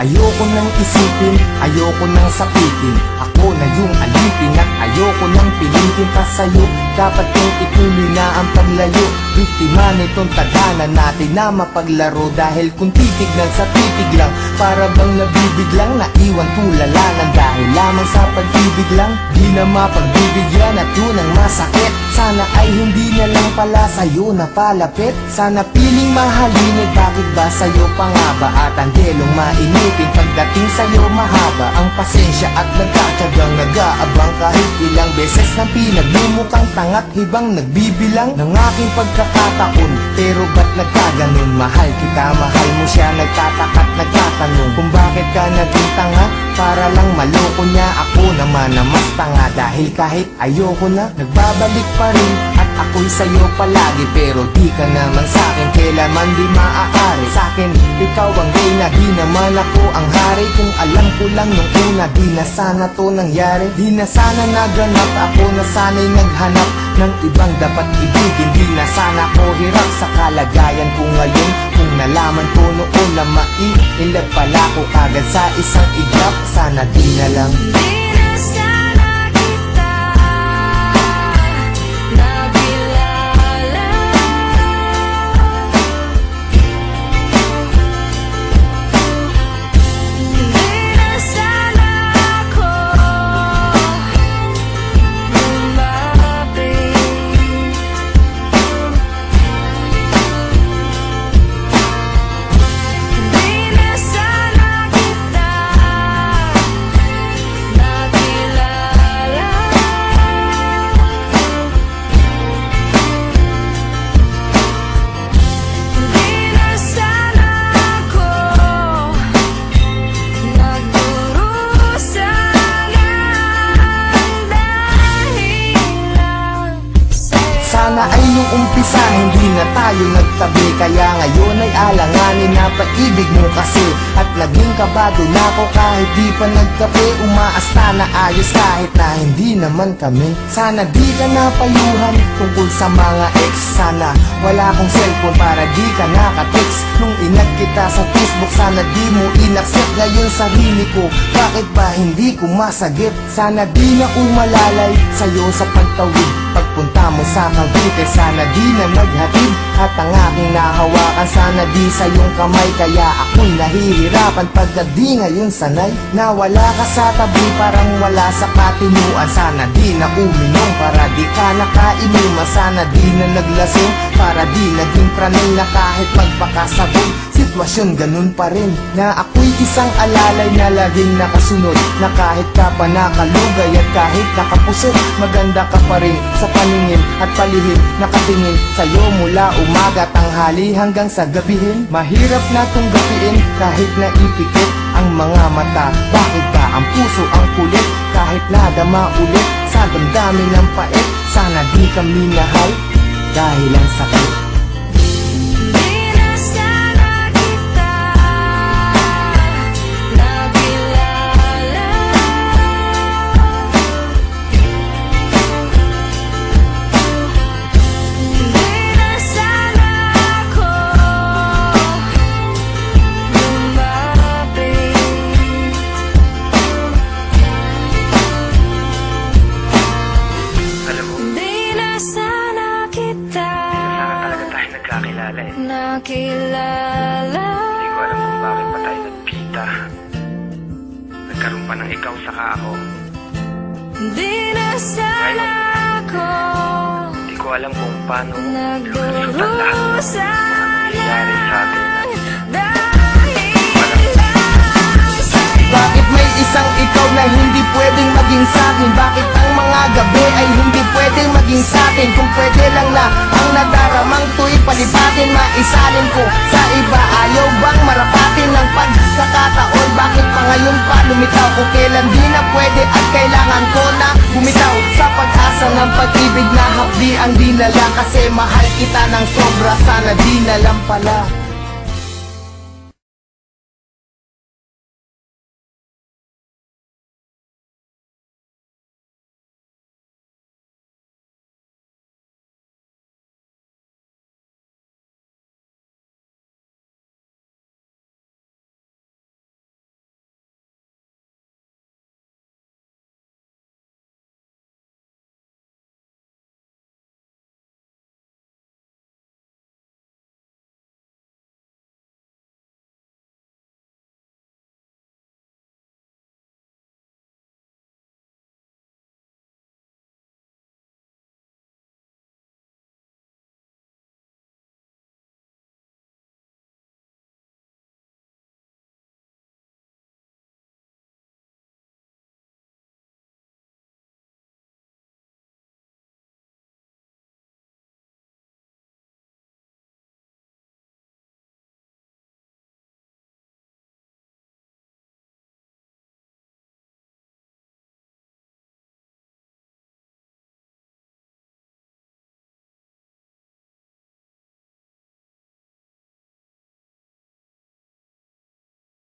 Ayoko nang isipin, ayoko nang sapitin. Ako na yung alipin at ayoko nang pilitin pa sa'yo. Dapat kong ituloy na ang paglayo. Biktima nitong tadhana natin na mapaglaro. Dahil kung titignan sa titig lang, para bang nabibiglang naiwan tulalanan. Dahil lamang sa pag-ibig lang, di na mapagbibigyan at yun ang masakit. Sana ay hindi na lang pala sa'yo napalapit. Sana piling mahalin, bakit ba sa'yo pa nga ba? At ang delong mainipin, pagdating sa'yo mahaba ang pasensya at nagkatsagang nag-aabang. Kahit ilang beses nang pinagmumukhang tangat hibang nagbibilang ng aking pagkakataon. Pero ba't nagkaganon? Mahal kita, mahal mo siya, nagtataka't nagtatanong kung bakit ka naging tanga. Para lang maloko niya, ako naman na mas tanga. Dahil kahit ayoko na, nagbabalik pa rin. At ako'y sa'yo palagi, pero di ka naman sa'kin kailanman di maaari. Sa'kin, ikaw ang reyna, di naman ako ang hari. Kung alam ko lang nung una, di na sana to nangyari. Di na sana naganap, ako na sana'y naghanap ng ibang dapat ibigin. Di na sana ko hirap sa kalagayan ko ngayon. Kung nalaman ko noon na mai-inlove pala ko kagad sa isang iglap. Sana di na lang. Sana ay nung umpisa hindi na tayo nagtabi. Kaya ngayon ay alanganin na pag-ibig mo kasi. At naging kabado na ako kahit di pa nagkape. Umaasta na ayos kahit na hindi naman kami. Sana di ka napayuhan tungkol sa mga ex. Sana wala akong cellphone para di ka nakatext. Nung inag kita sa Facebook, sana di mo inaccept. Ngayon sarili ko, bakit ba hindi ko masagip? Sana di na umalalay sa'yo sa pagtawid. Pagpunta mo sa Cavite, sana di na naghatid. At ang aking nahawakan, sana di sa iyong kamay. Kaya ako'y nahihirapan pagka di ngayon sanay. Nawala ka sa tabi, parang wala sa katinuan. Sana di na uminom, para di ka nakainuman. Sana di na naglasing, para di naging pranay. Na kahit magpakasabog, sitwasyon ganun pa rin. Na ako'y isang alalay na laging nakasunod. Na kahit ka pa nakalugay at kahit nakapusot, maganda ka pa rin sa paningin at palihim. Nakatingin sa'yo mula umaga, tanghali hanggang sa gabihin. Mahirap na tunggapiin kahit naipikit ang mga mata. Bakit ba ang puso ang kulit kahit nadama ulit sa damdamin ng pait? Sana di kami nahal dahil ang sakit. Nakilala. Hindi ko alam kung bakit pa tayo nagkita. Nagkaroon pa ng ikaw saka ako. Di na sana ako. Hindi ko alam kung paano nagdurusan lahat ng nangyayari sa atin. Bakit may isang ikaw na hindi pwedeng maging sa'kin? Bakit ang mga gabi ay hindi pwedeng maging sa'tin? Kung pwede lang na ang nadaramang to'y palipatin, maisalin ko sa iba. Ayaw bang marapatin ng pagkakataon? Bakit pa ngayon pa lumitaw? Kung kailan di na pwede at kailangan ko na bumitaw sa pag-asa ng pag-ibig na hapdi ang dinala. Kasi mahal kita ng sobra, sana di na lang pala.